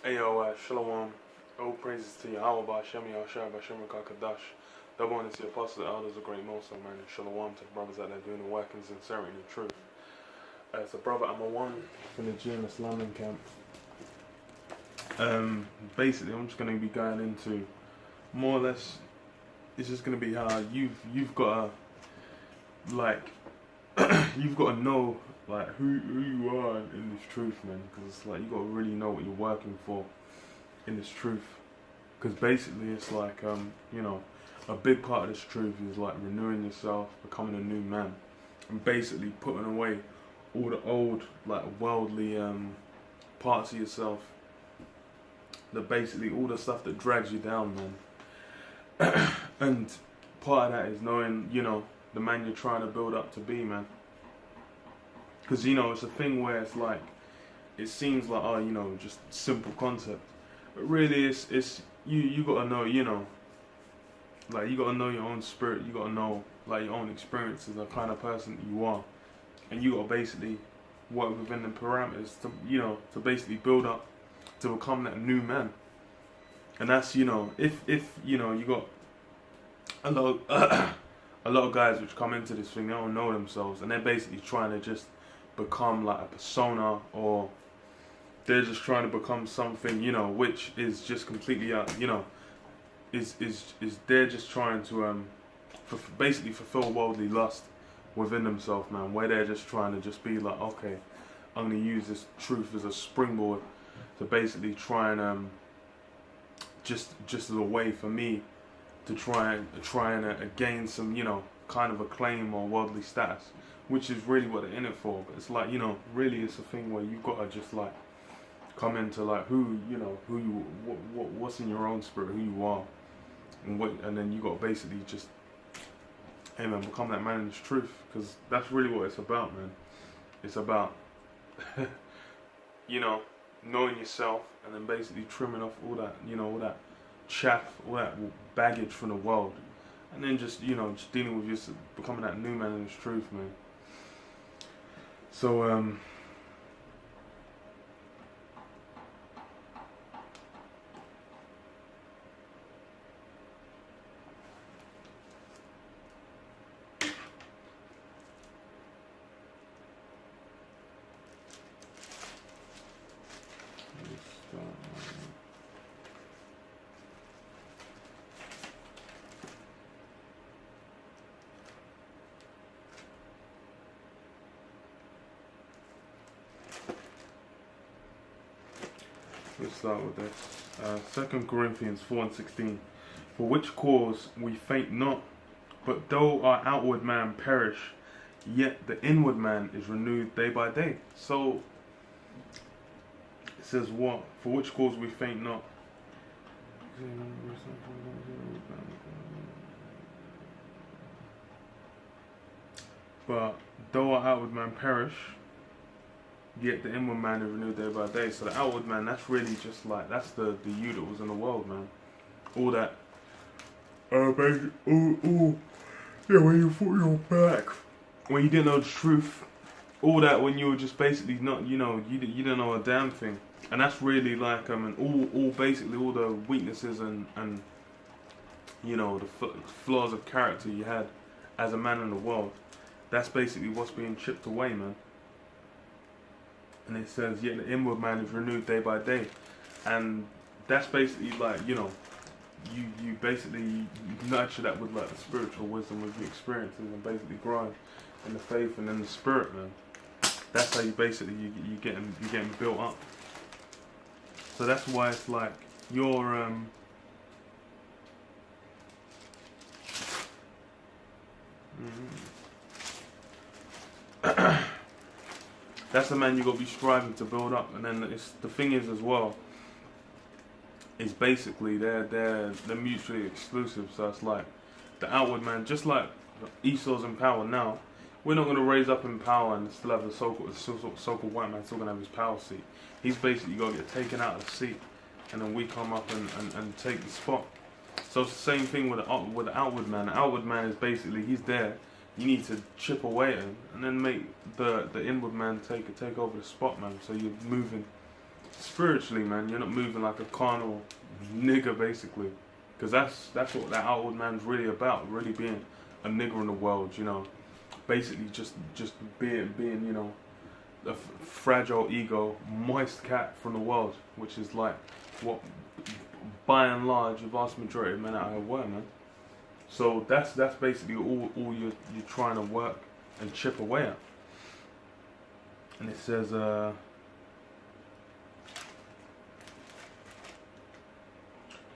Ayo, Shalom. All praises to Yahweh, Ba'Shem, Yahushua, Ba'Shem, Kadash. Double honor to the apostles, the elders, the GreatMillStone, man, and Shalom to the brothers out there doing the work in sincerity and truth. As a brother, I'm a one from the GMS London camp. Basically, I'm just going to be going into more or less. It's just going to be how you've got to you've got to know like who you are in this truth, man. Because it's like you got to really know what you're working for in this truth. Because basically, it's like you know, a big part of this truth is like renewing yourself, becoming a new man, and basically putting away all the old like worldly parts of yourself. That basically all the stuff that drags you down, man. And part of that is knowing, you know, the man you're trying to build up to be, man. Because, you know, it's a thing where it's like, it seems like, oh, you know, just simple concept. But really, it's you got to know, you know, like, you got to know your own spirit. You got to know, like, your own experiences, the kind of person that you are. And you got to basically work within the parameters to, you know, to basically build up, to become that new man. And that's, you know, if you know, you got a lot of guys which come into this thing, they don't know themselves, and they're basically trying to just become like a persona, or they're just trying to become something, you know, which is just completely you know, is they're just trying to basically fulfill worldly lust within themselves, man, where they're just trying to just be like, okay, I'm gonna use this truth as a springboard to basically try and just as a way for me to try and gain some, you know, kind of acclaim or worldly status, which is really what they're in it for. But it's like, you know, really it's a thing where you've got to just like come into like who, you know, who you, what's in your own spirit, who you are, and then you got to basically just, hey man, become that man in this truth, because that's really what it's about, man. It's about you know, knowing yourself, and then basically trimming off all that, you know, all that chaff, all that baggage from the world, and then just, you know, just dealing with just becoming that new man in this truth, man. So let's start with this. 2 Corinthians 4:16. For which cause we faint not, but though our outward man perish, yet the inward man is renewed day by day. So it says what? For which cause we faint not. But though our outward man perish, yet the inward man is renewed day by day. So the outward man, that's really just like, that's the you that was in the world, man. All that, basically, yeah, when you thought you were back, when you didn't know the truth, all that, when you were just basically not, you know, you didn't know a damn thing. And that's really like, and all basically all the weaknesses and you know, the flaws of character you had as a man in the world, that's basically what's being chipped away, man. And it says, yet the inward man is renewed day by day. And that's basically like, you know, you basically nurture that with like the spiritual wisdom with your experiences, and basically growing in the faith and in the spirit, man. That's how you basically, you're getting built up. So that's why it's like, you're, that's the man you got to be striving to build up. And then it's, the thing is as well, is basically they're mutually exclusive. So it's like the outward man, just like Esau's in power now, we're not going to raise up in power and still have the so-called white man still going to have his power seat. He's basically got to get taken out of the seat, and then we come up and take the spot. So it's the same thing with the outward man. The outward man is basically, he's there. You need to chip away at him, and then make the inward man take over the spot, man. So you're moving spiritually, man, you're not moving like a carnal nigger, basically. Because that's what that outward man's really about, really being a nigger in the world, you know. Basically just being, you know, a fragile ego, moist cat from the world, which is like what, by and large, the vast majority of men out here were, man. So that's basically all you're trying to work and chip away at. And it says,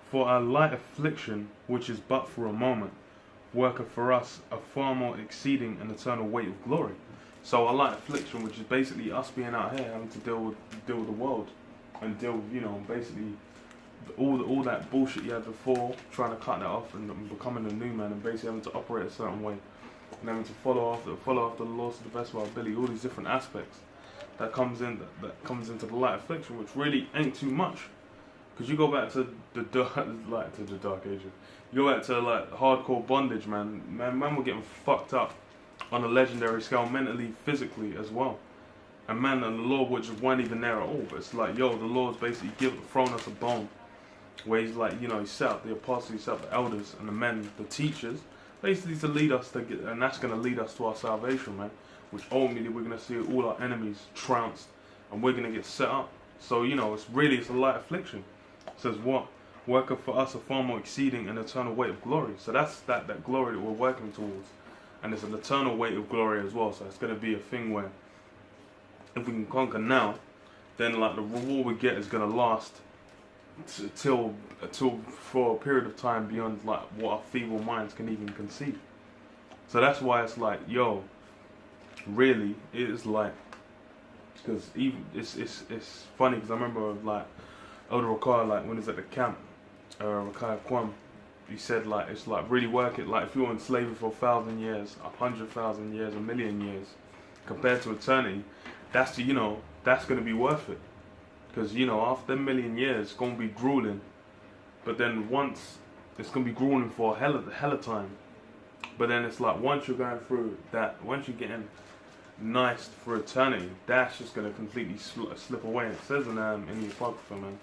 for our light affliction, which is but for a moment, worketh for us a far more exceeding and eternal weight of glory. So our light affliction, which is basically us being out here having to deal with the world and deal with, you know, basically all that bullshit you had before, trying to cut that off and becoming a new man and basically having to operate a certain way and having to follow after the laws to the best of our ability, all these different aspects that comes into the light affliction, which really ain't too much. Because you go back to the dark ages, you go back to like hardcore bondage, man were getting fucked up on a legendary scale, mentally, physically as well. And man, and the Lord which weren't even there at all. But it's like, yo, the Lord's basically thrown us a bone where he's like, you know, he set up the apostles, he set up the elders and the men, the teachers, basically to lead us to get, and that's going to lead us to our salvation, man. Which ultimately we're going to see all our enemies trounced and we're going to get set up. So, you know, it's a light affliction. It says what? Worketh for us a far more exceeding and eternal weight of glory. So that's that glory that we're working towards. And it's an eternal weight of glory as well. So it's going to be a thing where if we can conquer now, then like the reward we get is going to last till for a period of time beyond like what our feeble minds can even conceive. So that's why it's like, yo, really, it is like, because even it's funny because I remember like Elder Rakar, like when he's at the camp, Rakar Kwam, he said like it's like really work it, like if you're in slavery for 1,000 years, 100,000 years, 1,000,000 years, compared to eternity, that's going to be worth it. Because, you know, after 1,000,000 years, it's going to be grueling. But then once, it's going to be grueling for a hell of time. But then it's like, once you're going through that, once you're getting nice for eternity, that's just going to completely slip away. It says in the Apocrypha, man.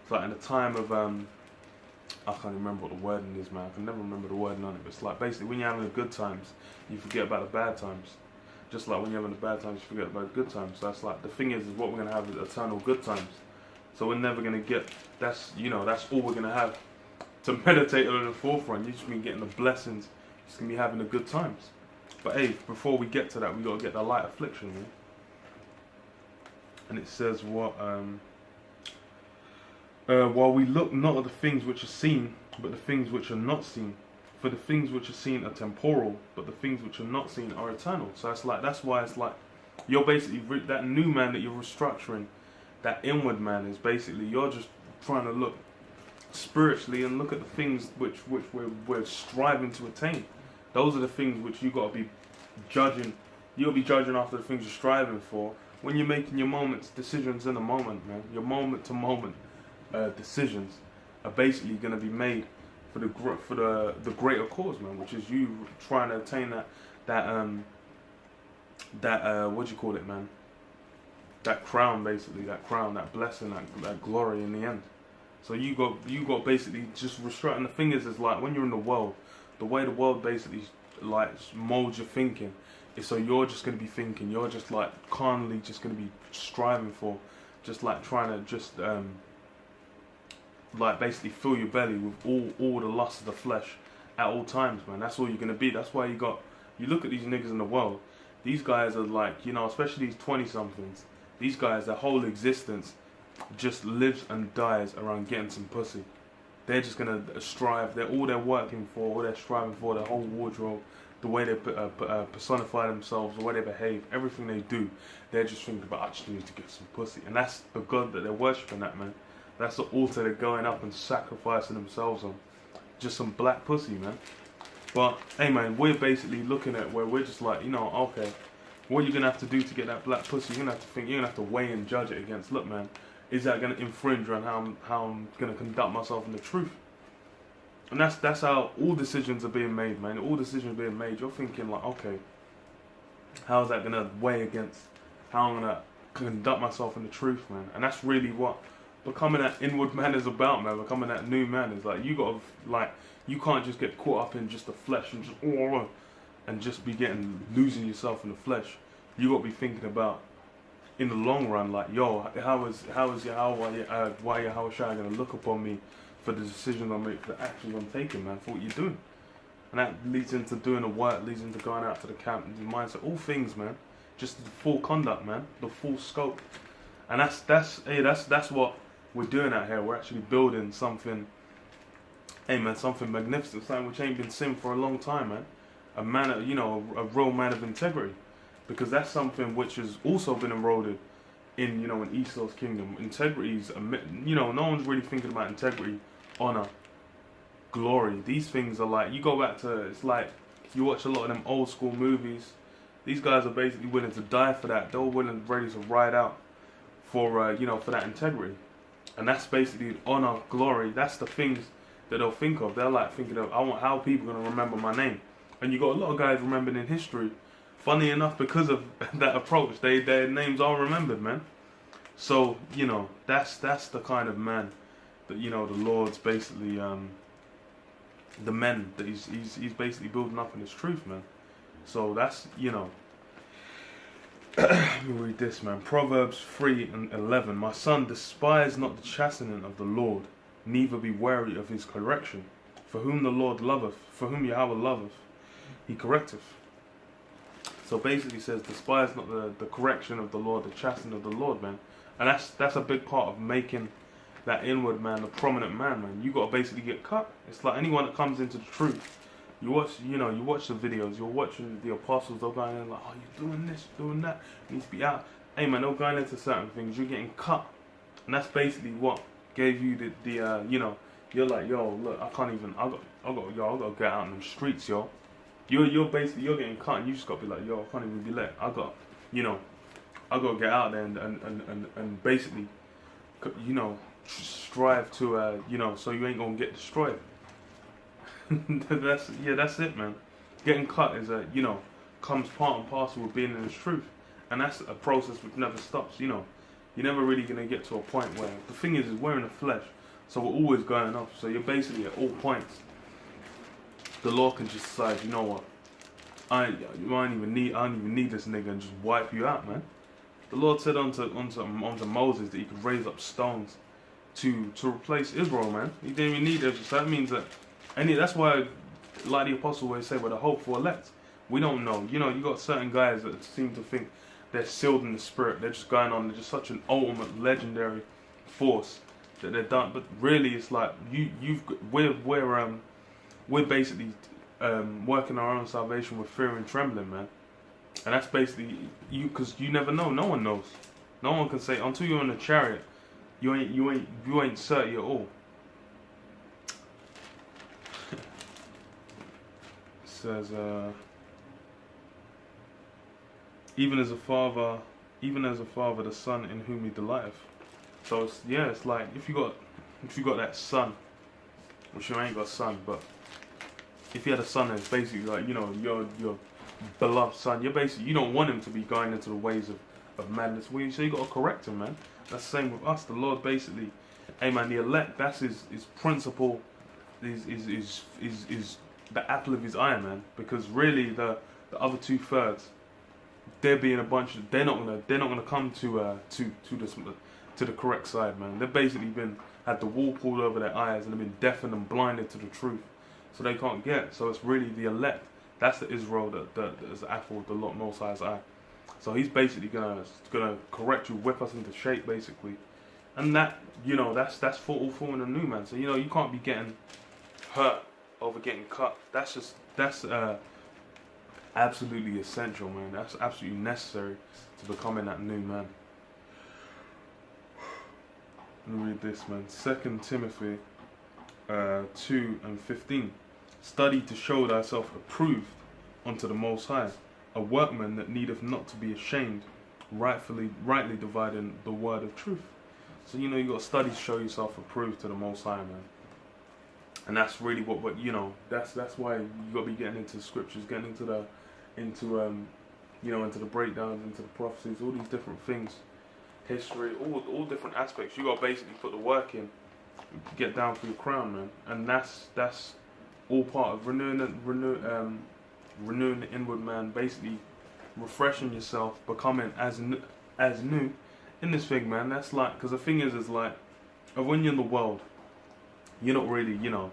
It's like in the time of, I can't remember what the wording is, man. I can never remember the wording on it. But it's like, basically, when you're having the good times, you forget about the bad times. Just like when you're having the bad times, you forget about the good times. So that's like, the thing is what we're going to have is eternal good times. So we're never going to get, that's all we're going to have to meditate on the forefront. You're just going to be getting the blessings. You're just going to be having the good times. But hey, before we get to that, we got to get the light affliction, man. And it says what, while we look not at the things which are seen, but the things which are not seen. For the things which are seen are temporal, but the things which are not seen are eternal. So it's like, that's why it's like, you're basically, that new man that you're restructuring, that inward man is basically, you're just trying to look spiritually and look at the things which we're striving to attain. Those are the things which you got to be judging. You'll be judging after the things you're striving for. When you're making your decisions in the moment, man, your moment to moment decisions are basically going to be made for the greater cause, man, which is you trying to attain that what do you call it, man? That crown, basically, that crown, that blessing, that glory in the end. So you got basically just restricting. The thing is like when you're in the world, the way the world basically like molds your thinking is so you're just gonna be thinking, you're just like carnally just gonna be striving for, just like trying to just like basically fill your belly with all the lust of the flesh at all times, man. That's all you're gonna be. That's why you look at these niggas in the world. These guys are like, you know, especially these 20-somethings. These guys, their whole existence just lives and dies around getting some pussy. They're just gonna strive. All they're working for, all they're striving for, their whole wardrobe, the way they personify themselves, the way they behave, everything they do, they're just thinking about, I just need to get some pussy. And that's the God that they're worshipping, that, man. That's the altar they're going up and sacrificing themselves on. Just some black pussy, man. But, hey, man, we're basically looking at where we're just like, you know, okay, what you're going to have to do to get that black pussy, you're going to have to think, you're going to have to weigh and judge it against, look, man, is that going to infringe on how I'm going to conduct myself in the truth? And that's how all decisions are being made, man. All decisions are being made. You're thinking like, okay, how is that going to weigh against how I'm going to conduct myself in the truth, man. And that's really what becoming that inward man is about, man. Becoming that new man is like, you gotta, like, you can't just get caught up in just the flesh and just be losing yourself in the flesh. You gotta be thinking about, in the long run, like, yo, how is Yahweh Shai gonna look upon me for the decisions I make, for the actions I'm taking, man, for what you're doing. And that leads into doing the work, leads into going out to the camp, the mindset, all things, man. Just the full conduct, man, the full scope. And that's what we're doing out here. We're actually building something, hey man, something magnificent, something which ain't been seen for a long time, man. A man, you know, a real man of integrity. Because that's something which has also been eroded in, you know, in Esau's kingdom. Integrity's, you know, no one's really thinking about integrity, honor, glory. These things are like, you go back to, it's like, you watch a lot of them old school movies. These guys are basically willing to die for that. They're willing, ready to ride out for, you know, for that integrity. And that's basically honor, glory. That's the things that they'll think of. They're like thinking of, I want how people are going to remember my name. And you got a lot of guys remembered in history. Funny enough, because of that approach, their names are remembered, man. So, you know, that's the kind of man that, you know, the Lord's basically, the men that he's basically building up in his truth, man. So that's, you know, let me read this, man. Proverbs 3:11. My son, despise not the chastening of the Lord, neither be weary of his correction. For whom the Lord loveth, for whom Yahweh loveth, he correcteth. So basically says, despise not the correction of the Lord, the chastening of the Lord, man. And that's a big part of making that inward man a prominent man, man. You got to basically get cut. It's like anyone that comes into the truth. You watch the videos, you're watching the apostles, they're going in like, oh, you're doing this, you're doing that, you need to be out. Hey man, they're going into certain things, you're getting cut. And that's basically what gave you the you know, you're like, yo, look, I can't even, I gotta get out in them streets, yo. You're getting cut, and you just gotta be like, yo, I can't even be let. I gotta get out there and basically, you know, strive to, you know, so you ain't gonna get destroyed. That's it, man. Getting cut is you know, comes part and parcel with being in the truth, and that's a process which never stops. You know, you're never really gonna get to a point where the thing is we're in the flesh, so we're always going off. So you're basically at all points. The Lord can just decide, you know what, I don't even need this nigga, and just wipe you out, man. The Lord said unto Moses that he could raise up stones to replace Israel, man. He didn't even need Israel. So that means that, and that's why, like the apostle always say, we're the hopeful elect. We don't know. You know, you got certain guys that seem to think they're sealed in the spirit. They're just going on. They're just such an ultimate legendary force that they're done. But really, it's like we're basically working our own salvation with fear and trembling, man. And that's basically because you never know. No one knows. No one can say until you're in a chariot, you ain't certain at all. It says, even as a father, the son in whom he delighteth. So it's like if you got that son, which you ain't got a son, but if you had a son that's basically like, you know, your beloved son, you don't want him to be going into the ways of madness. So you got to correct him, man. That's the same with us. The Lord basically, hey man, the elect, that's his principle, is the apple of his eye, man. Because really the other 2/3, they're being a bunch of, they're not gonna come to the correct side, man. They've basically had the wool pulled over their eyes and they've been deafened and blinded to the truth, so they can't get. So it's really the elect. That's the Israel that is the apple of the Most High's eye. So he's basically gonna correct you, whip us into shape, basically. And that, you know, that's all forming a new man. So you know, you can't be getting hurt over getting cut. That's absolutely essential, man. That's absolutely necessary to becoming that new man. Let me read this, man. 2 Timothy 2:15. Study to show thyself approved unto the Most High, a workman that needeth not to be ashamed, rightly dividing the word of truth. So you know, you got to study to show yourself approved to the Most High, man. And that's really what you know. That's why you got to be getting into the scriptures, getting into the breakdowns, into the prophecies, all these different things. history, all different aspects. You got to basically put the work in, get down for your crown, man. And that's all part of renewing the inward man, basically refreshing yourself, becoming as new in this thing, man. That's like, because the thing is like, when you're in the world, you're not really, you know,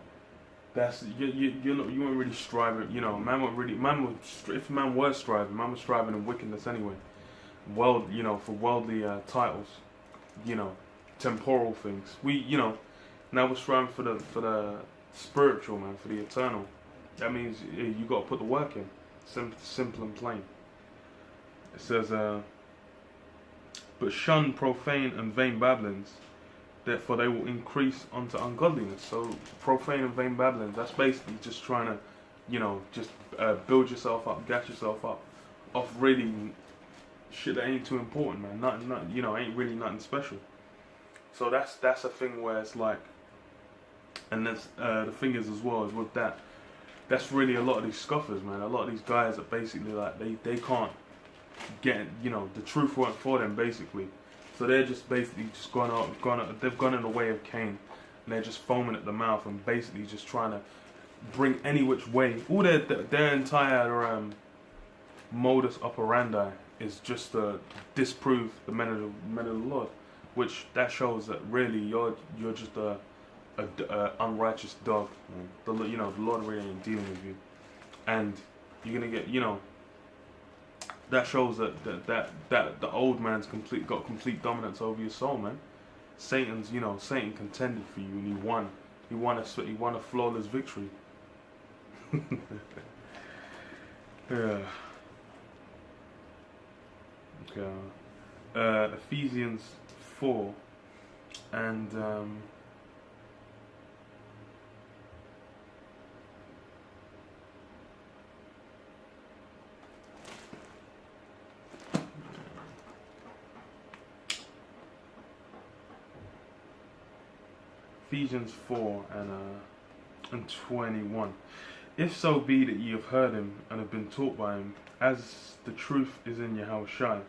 that's you weren't really striving, you know. If man was striving, man was striving in wickedness anyway. You know, for worldly titles, you know, temporal things. You know, now we're striving for the spiritual, man, for the eternal. That means you got to put the work in. Simple and plain. It says, but shun profane and vain babblings, therefore they will increase unto ungodliness. So profane and vain babblings, that's basically just trying to, you know, just build yourself up, gas yourself up off really shit that ain't too important, man. Nothing, you know, ain't really nothing special. So that's a thing where it's like, and that's the thing is as well is with that. That's really a lot of these scoffers, man. A lot of these guys that basically like they can't get, you know, the truth weren't for them basically. So they're just basically just they've gone in the way of Cain, and they're just foaming at the mouth and basically just trying to bring any which way. All their entire modus operandi is just to disprove the men of the Lord, which that shows that really you're just a unrighteous dog. You know, the Lord really ain't dealing with you, and you're gonna get, you know. That shows that the old man's got complete dominance over your soul, man. Satan contended for you and he won. He won a flawless victory. Yeah. Okay. Ephesians 4 and Ephesians 4 and 21. If so be that ye have heard him and have been taught by him, as the truth is in Yahushua,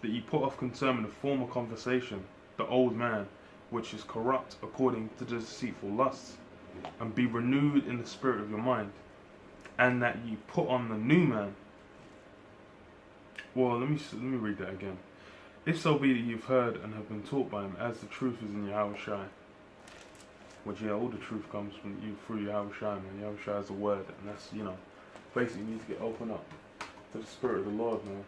that ye put off concerning the former conversation, the old man, which is corrupt according to the deceitful lusts, and be renewed in the spirit of your mind, and that ye put on the new man. Well, let me read that again. If so be that you've heard and have been taught by him, as the truth is in Yahushua, which, yeah, all the truth comes from you through Yahushua, man. Yahushua is the word, and that's, you know, basically you need to get open up to the Spirit of the Lord, man,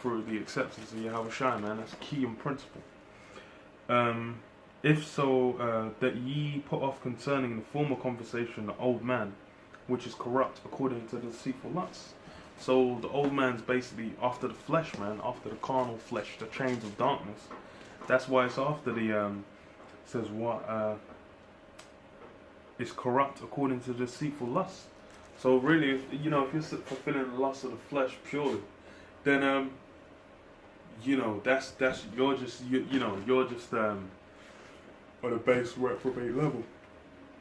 through the acceptance of Yahushua, man. That's key and principle. If so, that ye put off concerning the former conversation the old man, which is corrupt according to the deceitful lusts. So the old man's basically after the flesh, man, after the carnal flesh, the chains of darkness. That's why it's after the says what is corrupt according to the deceitful lust. So really, if you're fulfilling the lust of the flesh purely, then you know that's you're just on a base reprobate level.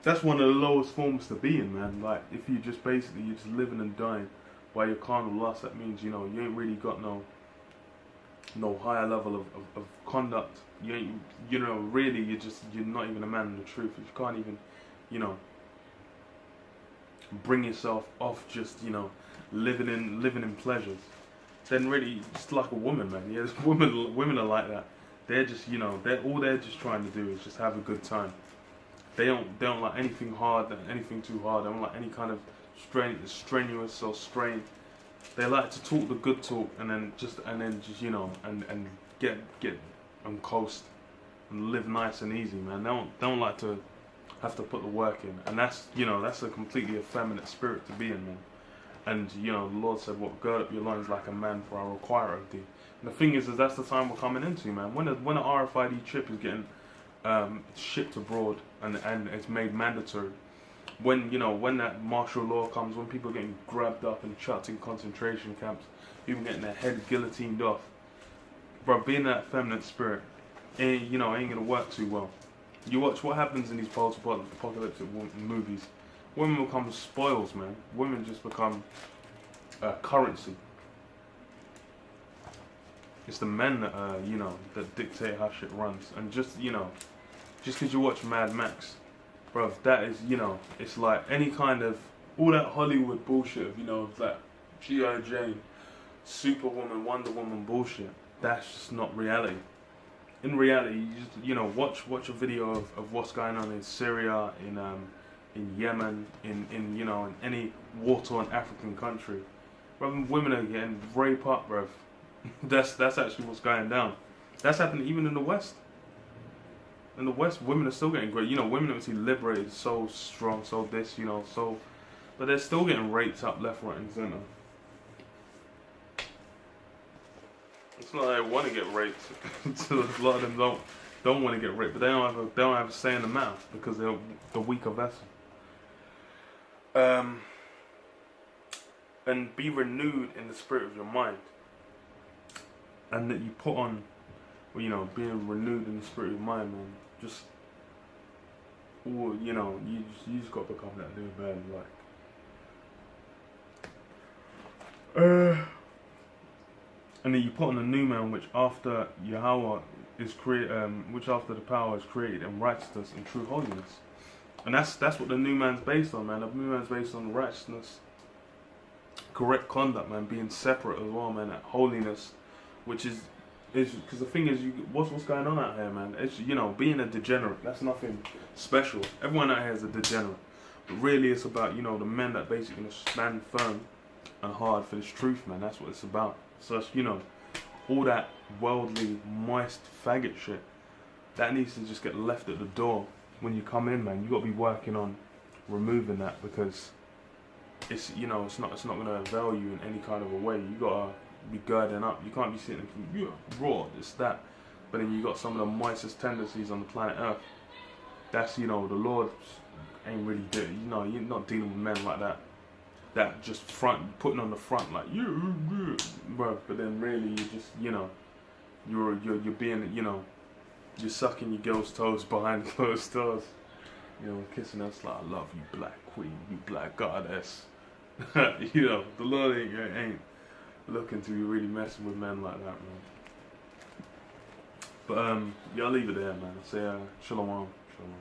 That's one of the lowest forms to be in, man. Like if you just basically you're just living and dying by your carnal lust, that means you ain't really got no higher level of conduct. You ain't, really you're not even a man in the truth. If you can't even bring yourself off just living in pleasures, then really it's like a woman, man. Yeah, women are like that. They're just they're just trying to do is just have a good time. They don't like anything hard, anything too hard. They don't like any kind of strenuous or strain. They like to talk the good talk and then just and get and coast and live nice and easy, man. They don't like to have to put the work in, and that's a completely effeminate spirit to be in, man. And the Lord said, "What gird up your loins like a man, for I require of thee." And the thing is that's the time we're coming into, man. When an RFID chip is getting shipped abroad and it's made mandatory, when that martial law comes, when people are getting grabbed up and chucked in concentration camps, people getting their head guillotined off, bro, being that feminine spirit ain't gonna work too well. You watch what happens in these post-apocalyptic movies. Women become spoils, man. Women just become currency. it's the men that you know, that dictate how shit runs. And just, you know, just because you watch Mad Max, bro, that is, you know, it's like any kind of all that Hollywood bullshit of, you know, that G.I. Jane, Superwoman, Wonder Woman bullshit. That's just not reality. In reality, you just, you know, watch a video of what's going on in Syria, in Yemen, in you know, in any war-torn African country. Bro, women are getting raped up, bro. That's actually what's going down. That's happening even in the West. In the West, women are still getting great. You know, women are obviously liberated, so strong, so this, you know, so, but they're still getting raped up left, right, and center. It's not that they want to get raped. So a lot of them don't want to get raped, but they don't have a say in the matter because they're the weaker vessel. And be renewed in the spirit of your mind, and that you put on, well, you know, being renewed in the spirit of your mind, man. Just, or you know, you just got to become that new man, like. And then you put on a new man, which after Yahweh is which after the power is created in righteousness and true holiness. And that's what the new man's based on, man. The new man's based on righteousness, correct conduct, man, being separate as well, man. That holiness, which is because the thing is, what's going on out here, man? It's, you know, being a degenerate. That's nothing special. Everyone out here is a degenerate, but really, it's about, you know, the men that basically stand firm and hard for this truth, man. That's what it's about. So it's, you know, all that worldly, moist faggot shit that needs to just get left at the door when you come in, man. You got to be working on removing that, because it's, you know, it's not going to avail you in any kind of a way. You got to be girding up. You can't be sitting yeah, raw, it's that. But then you got some of the moistest tendencies on the planet Earth. That's, you know, the Lord ain't really doing, you know, you're not dealing with men like that. That just putting on the front like, yeah, bro. But then really you just, you know, you're being, you know, you're sucking your girl's toes behind closed doors. You know, kissing us like, I love you, black queen, you black goddess. You know, the Lord ain't looking to be really messing with men like that, man. But yeah, I'll leave it there, man. I'll say shalom, shalom.